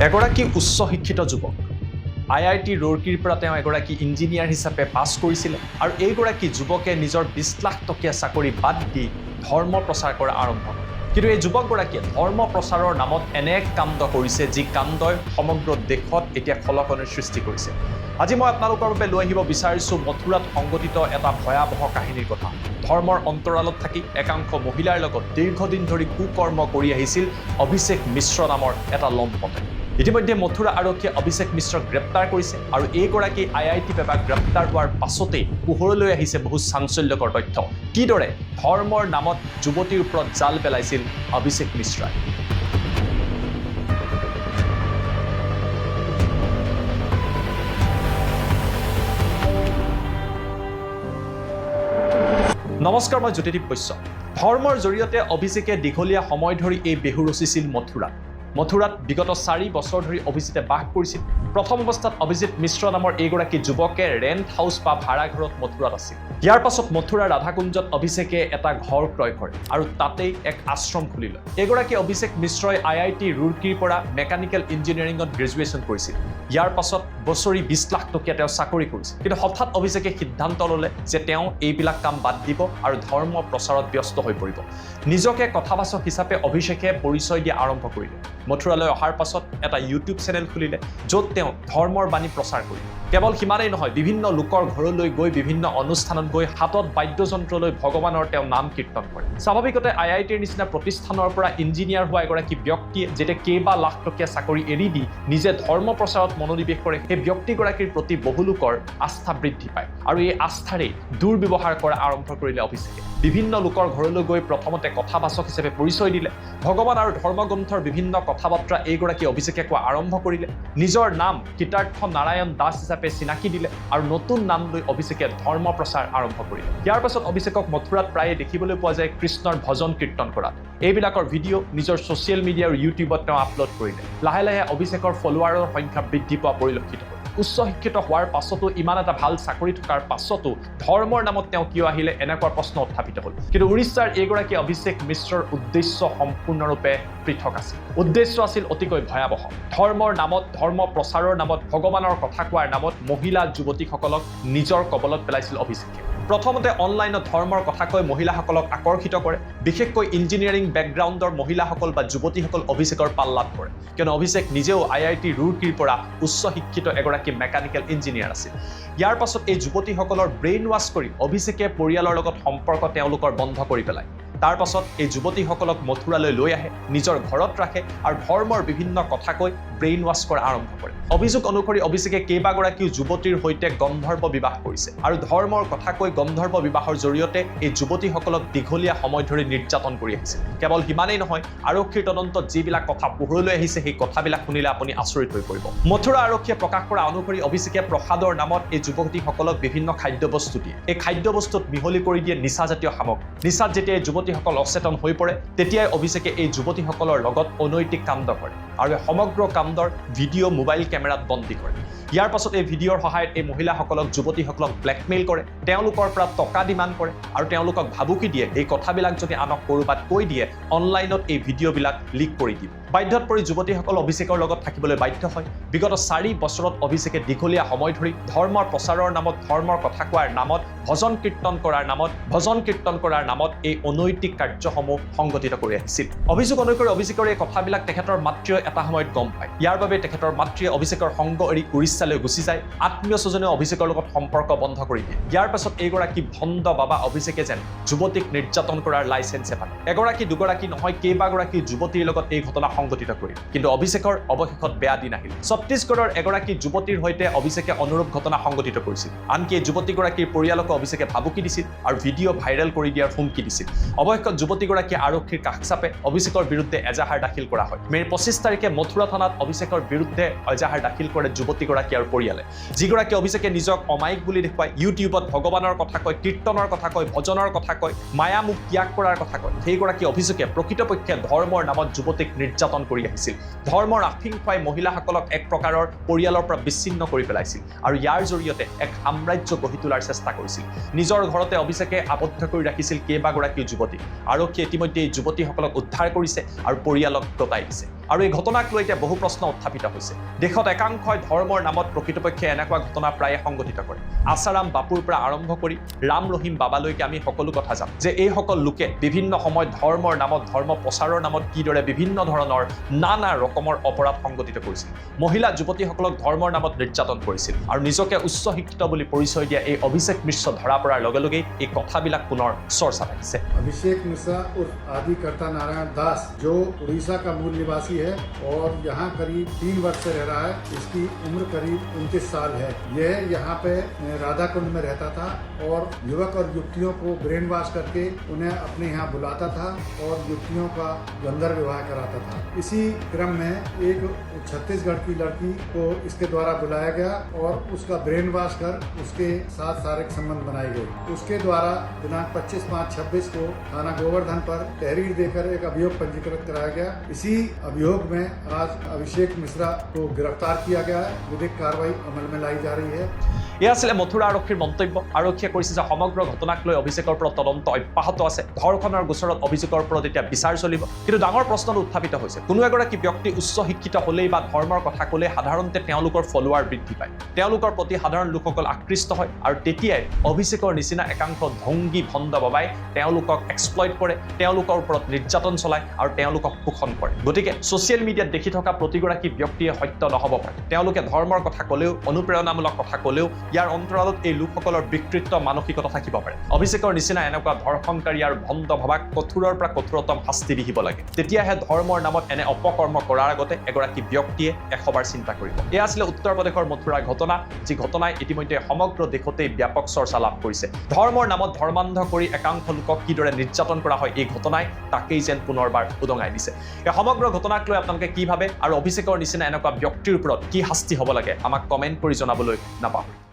এগৰাকী উচ্চ শিক্ষিত যুৱক IIT ৰুৰকীৰ পৰা তেওঁ এগৰাকী ইঞ্জিনিয়াৰ হিচাপে পাছ কৰিছিলে আৰু এইগৰাকী যুৱকে নিজৰ 20 লাখ টকীয়া চাকৰি বাদ দি ধৰ্ম প্ৰচাৰ কৰা আৰম্ভ কৰে। কিন্তু এই যুৱকগৰাকীয়ে ধৰ্ম প্ৰচাৰৰ নামত এনে এক কাণ্ড কৰিছে যি কাণ্ডই সমগ্ৰ দেশত এতিয়া খলকনিৰ সৃষ্টি কৰিছে। আজি মই আপোনালোকৰ বাবে লৈ আহিব বিচাৰিছোঁ মথুৰাত সংঘটিত এটা ভয়াৱহ কাহিনীৰ কথা। ধৰ্মৰ অন্তৰালত থাকি একাংশ মহিলাৰ লগত দীৰ্ঘদিন ধৰি কুকৰ্ম কৰি আহিছিল অভিষেক মিশ্ৰ নামৰ এটা লম্পটে। ইতিমধ্যে মথুৰা আৰক্ষীয়ে অভিষেক মিশ্ৰক গ্ৰেপ্তাৰ কৰিছে আৰু এইগৰাকী IIT পেপা গ্ৰেপ্তাৰ হোৱাৰ পাছতেই পোহৰলৈ আহিছে বহু চাঞ্চল্যকৰ তথ্য। কিদৰে ধৰ্মৰ নামত যুৱতীৰ ওপৰত জাল পেলাইছিল অভিষেক মিশ্ৰাই। নমস্কাৰ, মই জ্যোতিদীপ বৈশ্য। ধৰ্মৰ জৰিয়তে অভিষেকে দীঘলীয়া সময় ধৰি এই বেহু ৰচিছিল মথুৰাত বিগত 4 বছৰ ধৰি অভিজিতে বাস কৰিছিল। প্ৰথম অৱস্থাত অভিজিত মিশ্ৰ নামৰ এইগৰাকী যুৱকে ৰেণ্ট হাউচ বা ভাড়া ঘৰত মথুৰাত আছিল। ইয়াৰ পাছত মথুৰা ৰাধাকুঞ্জত অভিষেকে এটা ঘৰ ক্ৰয় কৰে আৰু তাতেই এক আশ্ৰম খুলি লয়। এইগৰাকী অভিষেক মিশ্ৰই IIT ৰুৰকীৰ পৰা মেকানিকেল ইঞ্জিনিয়াৰিঙত গ্ৰেজুৱেশ্যন কৰিছিল। ইয়াৰ পাছত বছৰি 20 লাখ টকীয়া তেওঁ চাকৰি কৰিছিল। কিন্তু হঠাৎ অভিষেকে সিদ্ধান্ত ল'লে যে তেওঁ এইবিলাক কাম বাদ দিব আৰু ধৰ্ম প্ৰচাৰত ব্যস্ত হৈ পৰিব। নিজকে কথাবাচক হিচাপে অভিষেকে পৰিচয় দিয়া আৰম্ভ কৰিলে। মথুৰালৈ অহাৰ পাছত এটা ইউটিউব চেনেল খুলিলে য'ত তেওঁ ধৰ্মৰ বাণী প্ৰচাৰ কৰিলে। কেৱল সিমানেই নহয়, বিভিন্ন লোকৰ ঘৰলৈ গৈ বিভিন্ন অনুষ্ঠানত গৈ হাতত বাদ্যযন্ত্ৰ লৈ ভগৱানৰ তেওঁ নাম কীৰ্তন কৰে। স্বাভাৱিকতে IITৰ নিচিনা প্ৰতিষ্ঠানৰ পৰা ইঞ্জিনিয়াৰ হোৱা এগৰাকী ব্যক্তিয়ে যেতিয়া কেইবা লাখ টকীয়া চাকৰি এৰি দি নিজে ধৰ্ম প্ৰচাৰত মনোনিৱেশ কৰে, সেই ব্যক্তিগৰাকীৰ প্ৰতি বহু লোকৰ আস্থা বৃদ্ধি পায় আৰু এই আস্থাৰেই দুৰ্ব্যৱহাৰ কৰা আৰম্ভ কৰিলে অভিষেকে। বিভিন্ন লোকৰ ঘৰলৈ গৈ প্ৰথমতে কথাবাচক হিচাপে পৰিচয় দিলে। ভগৱান আৰু ধৰ্মগ্ৰন্থৰ বিভিন্ন কথা বতৰা এইগৰাকী অভিষেকে কোৱা আৰম্ভ কৰিলে। নিজৰ নাম কীৰ্তাৰ্থ নাৰায়ণ দাস হিচাপে চিনাকি দিলে আৰু নতুন নাম লৈ অভিষেকে ধৰ্ম প্ৰচাৰ আৰম্ভ কৰিলে। ইয়াৰ পাছত অভিষেকক মথুৰাত প্ৰায়ে দেখিবলৈ পোৱা যায় কৃষ্ণৰ ভজন কীৰ্তন কৰাত। এইবিলাকৰ ভিডিঅ' নিজৰ ছ'চিয়েল মিডিয়া আৰু ইউটিউবত তেওঁ আপলোড কৰিলে। লাহে লাহে অভিষেকৰ ফলোৱাৰৰ সংখ্যা বৃদ্ধি পোৱা পৰিলক্ষিত হ'ল। উচ্চ শিক্ষিত হোৱাৰ পাছতো, ইমান এটা ভাল চাকৰি থকাৰ পাছতো ধৰ্মৰ নামত তেওঁ কিয় আহিলে, এনেকুৱা প্ৰশ্ন উত্থাপিত হ'ল। কিন্তু উৰিষ্যাৰ এইগৰাকী অভিষেক মিশ্ৰৰ উদ্দেশ্য সম্পূৰ্ণৰূপে পৃথক আছিল। উদ্দেশ্য আছিল অতিকৈ ভয়াৱহ। ধৰ্মৰ নামত, ধৰ্ম প্ৰচাৰৰ নামত, ভগৱানৰ কথা কোৱাৰ নামত মহিলা যুৱতীসকলক নিজৰ কবলত পেলাইছিল অভিষেকে। প্ৰথমতে অনলাইনত ধৰ্মৰ কথা কৈ মহিলাসকলক আকৰ্ষিত কৰে। বিশেষকৈ ইঞ্জিনিয়াৰিং বেকগ্ৰাউণ্ডৰ মহিলাসকল বা যুৱতীসকল অভিষেকৰ পাল্লাত পৰে, কিয়নো অভিষেক নিজেও IIT ৰুৰকীৰ পৰা উচ্চ শিক্ষিত এগৰাকী মেকানিকেল ইঞ্জিনিয়াৰ আছিল। ইয়াৰ পাছত এই যুৱতীসকলৰ ব্ৰেইন ৱাছ কৰি অভিষেকে পৰিয়ালৰ লগত সম্পৰ্ক তেওঁলোকৰ বন্ধ কৰি পেলায়। তাৰ পাছত এই যুৱতীসকলক মথুৰালৈ লৈ আহে, নিজৰ ঘৰত ৰাখে আৰু ধৰ্মৰ বিভিন্ন কথা কৈ ব্ৰেইন ৱাছ কৰা আৰম্ভ কৰে। অভিযোগ অনুসৰি অভিষেকে কেইবাগৰাকীও যুৱতীৰ সৈতে গন্ধৰ্ব বিবাহ কৰিছে আৰু ধৰ্মৰ কথা কৈ গন্ধৰ্ব বিবাহৰ জৰিয়তে এই যুৱতীসকলক দীঘলীয়া সময় ধৰি নিৰ্যাতন কৰি আহিছিল। কেৱল সিমানেই নহয়, আৰক্ষীৰ তদন্তত যিবিলাক কথা পোহৰলৈ আহিছে সেই কথাবিলাক শুনিলে আপুনি আচৰিত হৈ পৰিব। মথুৰা আৰক্ষীয়ে প্ৰকাশ কৰা অনুসৰি অভিষেকে প্ৰসাদৰ নামত এই যুৱতীসকলক বিভিন্ন খাদ্যবস্তু দিয়ে। এই খাদ্যবস্তুত মিহলি কৰি দিয়ে নিচাজাতীয় সামগ্ৰী। নিচাত যেতিয়া এই যুৱতীসকল অচেতন হৈ পৰে, তেতিয়াই অভিষেকে এই যুৱতীসকলৰ লগত অনৈতিক কাণ্ড কৰে আৰু সমগ্ৰ কাণ্ডৰ ভিডিঅ' মোবাইল কেমেৰাত বন্দী কৰে। ইয়াৰ পাছত এই ভিডিঅ'ৰ সহায়ত এই মহিলাসকলক, যুৱতীসকলক ব্লেকমেইল কৰে, তেওঁলোকৰ পৰা টকা ডিমাণ্ড কৰে আৰু তেওঁলোকক ভাবুকি দিয়ে এই কথাবিলাক যদি আনক ক'ৰবাত কৈ দিয়ে, অনলাইনত এই ভিডিঅ'বিলাক লিক কৰি দিব। বাধ্যত পৰি যুৱতীসকল অভিষেকৰ লগত থাকিবলৈ বাধ্য হয়। বিগত 4 বছৰত অভিষেকে দীঘলীয়া সময় ধৰি ধৰ্মৰ প্ৰচাৰৰ নামত, ধৰ্মৰ কথা কোৱাৰ নামত, ভজন কীৰ্তন কৰাৰ নামত এই অনৈতিক কাৰ্যসমূহ সংগঠিত কৰি আহিছিল। অভিযোগ অনুসৰি অভিষেকৰ এই কথাবিলাক তেখেতৰ মাতৃয়ে এটা সময়ত গম পায়। ইয়াৰ বাবে তেখেতৰ মাতৃয়ে অভিষেকৰ সংগ এৰি উৰিষ্যালৈ গুচি যায়। আত্মীয় স্বজনেও অভিষেকৰ লগত সম্পৰ্ক বন্ধ কৰি দিয়ে। ইয়াৰ পাছত এইগৰাকী ভণ্ড বাবা অভিষেকে যেন যুৱতীক নিৰ্যাতন কৰাৰ লাইচেঞ্চে পালে। এগৰাকী দুগৰাকী নহয়, কেইবাগৰাকী যুৱতীৰ লগত এই ঘটনা সংগঠিত কৰিল। কিন্তু অভিষেকৰ অৱশেষত বেয়া দিন আহিল। ছত্তীশগড়ৰ এগৰাকী যুৱতীৰ সৈতে অভিষেকে অনুৰূপ ঘটনা সংগঠিত কৰিছিল। আনকি যুৱতীগৰাকীৰ পৰিয়ালকো অভিষেকে ভাবুকি দিছিল আৰু ভিডিঅ' ভাইৰেল কৰি দিয়াৰ হুমকি দিছিল। অৱশেষত যুৱতীগৰাকীয়ে আৰক্ষীৰ কাষ চাপে অভিষেকৰ বিৰুদ্ধে এজাহাৰ দাখিল কৰা হয়। মে 25 তাৰিখে মথুৰা থানাত অভিষেকৰ বিৰুদ্ধে এজাহাৰ দাখিল কৰে যুৱতীগৰাকী আৰু পৰিয়ালে, যিগৰাকী অভিষেকে নিজক অমায়িক বুলি দেখুৱাই ইউটিউবত ভগৱানৰ কথা কয়, কীৰ্তনৰ কথা কয়, ভজনৰ কথা কয়, মায়ামোহ ত্যাগ কৰাৰ কথা কয়। সেইগৰাকী অভিষেকে প্ৰকৃতপক্ষে ধৰ্মৰ নামত যুৱতীক নিৰ্যাতন কৰি আহিছিল। ধৰ্মৰ আফিং খুৱাই মহিলাসকলক এক প্ৰকাৰৰ পৰিয়ালৰ পৰা বিচ্ছিন্ন কৰি পেলাইছিল আৰু ইয়াৰ জৰিয়তে এক সাম্ৰাজ্য গঢ়ি তোলাৰ চেষ্টা কৰিছিল। নিজৰ ঘৰতে অভিষেকে আবদ্ধ কৰি ৰাখিছিল কেইবাগৰাকী যুৱতী। আৰক্ষীয়ে ইতিমধ্যে এই যুৱতীসকলক উদ্ধাৰ কৰিছে আৰু পৰিয়ালক গতাই দিছে। আৰু এই ঘটনাক লৈ এতিয়া বহু প্ৰশ্ন উত্থাপিত হৈছে দেশত একাংশই ধৰ্মৰ নামত প্ৰকৃতপক্ষে এনেকুৱা ঘটনা প্ৰায়ে সংঘটিত কৰে আছাৰাম বাপুৰ পৰা আৰম্ভ কৰি ৰাম ৰহিম বাবালৈকে আমি সকলো কথা জানো যে এইসকল লোকে বিভিন্ন সময়ত ধৰ্মৰ নামত ধৰ্ম প্ৰচাৰৰ নামত কিদৰে বিভিন্ন ধৰণৰ নানা ৰকমৰ অপৰাধ সংঘটিত কৰিছিল মহিলা যুৱতীসকলক ধৰ্মৰ নামত নিৰ্যাতন কৰিছিল আৰু নিজকে উচ্চ শিক্ষিত বুলি পৰিচয় দিয়া এই অভিষেক মিশ্ৰ ধৰা পৰাৰ লগে লগে এই কথাবিলাক পুনৰ চৰ্চা লাগিছে अभिषेक मिश्रा उर्फ आदिकर्ता नारायण दास जो उड़ीसा का मूल निवासी है और यहाँ करीब 3 वर्ष से रह रहा है। इसकी उम्र करीब 29 साल है। यह यहाँ पे राधा कुंड में रहता था और युवक और युवतियों को ब्रेन वॉश करके उन्हें अपने यहाँ बुलाता था और युवतियों का गंधर्व विवाह कराता था। इसी क्रम में एक छत्तीसगढ़ की लड़की को इसके द्वारा बुलाया गया और उसका ब्रेन वॉश कर उसके साथ शारीरिक संबंध बनाए गए। उसके द्वारा दिनांक 25/5/26 को थाना गोवर्धन पर तहरीर देकर एक अभियोग पंजीकृत कराया गया। इसी अभियोग में आज अभिषेक मिश्रा को गिरफ्तार किया गया है। विधिक कार्रवाई अमल में लाई जा रही है। এয়া আছিলে মথুৰা আৰক্ষীৰ মন্তব্য আৰক্ষীয়ে কৈছে যে সমগ্ৰ ঘটনাক লৈ অভিষেকৰ পৰা তদন্ত অব্যাহত আছে ধৰ্ষণৰ গোচৰত অভিযোগৰ ওপৰত এতিয়া বিচাৰ চলিব কিন্তু ডাঙৰ প্ৰশ্নটো উত্থাপিত হৈছে কোনো এগৰাকী ব্যক্তি উচ্চ শিক্ষিত হ'লেই বা ধৰ্মৰ কথা ক'লে সাধাৰণতে তেওঁলোকৰ ফলোৱাৰ বৃদ্ধি পায় তেওঁলোকৰ প্ৰতি সাধাৰণ লোকসকল আকৃষ্ট হয় আৰু তেতিয়াই অভিষেকৰ নিচিনা একাংশ ধংগী ভণ্ড বাবাই তেওঁলোকক এক্সপ্লইট কৰে তেওঁলোকৰ ওপৰত নিৰ্যাতন চলায় আৰু তেওঁলোকক শোষণ কৰে গতিকে ছ'চিয়েল মিডিয়াত দেখি থকা প্ৰতিগৰাকী ব্যক্তিয়ে সত্য নহ'ব পাৰে তেওঁলোকে ধৰ্মৰ কথা ক'লেও অনুপ্ৰেৰণামূলক কথা ক'লেও ইয়াৰ অন্তৰালত এই লোকসকলৰ বিকৃত মানসিকতা থাকিব পাৰে অভিষেকৰ নিচিনা এনেকুৱা ধৰ্ষণকাৰী আৰু ভণ্ড ভাবাক কঠোৰৰ পৰা কঠোৰতম শাস্তি বিহিব লাগে তেতিয়াহে ধৰ্মৰ নামত এনে অপকৰ্ম কৰাৰ আগতে এগৰাকী ব্যক্তিয়ে এশবাৰ চিন্তা কৰিব এয়া আছিলে উত্তৰ প্ৰদেশৰ মথুৰাৰ ঘটনা যি ঘটনাই ইতিমধ্যে সমগ্ৰ দেশতেই ব্যাপক চৰ্চা লাভ কৰিছে ধৰ্মৰ নামত ধৰ্মান্ধ কৰি একাংশ লোকক কিদৰে নিৰ্যাতন কৰা হয় এই ঘটনাই তাকেই যেন পুনৰবাৰ উদঙাই দিছে এই সমগ্ৰ ঘটনাক লৈ আপোনালোকে কি ভাবে আৰু অভিষেকৰ নিচিনা এনেকুৱা ব্যক্তিৰ ওপৰত কি শাস্তি হ'ব লাগে আমাক কমেণ্ট কৰি জনাবলৈ নাপাহৰিব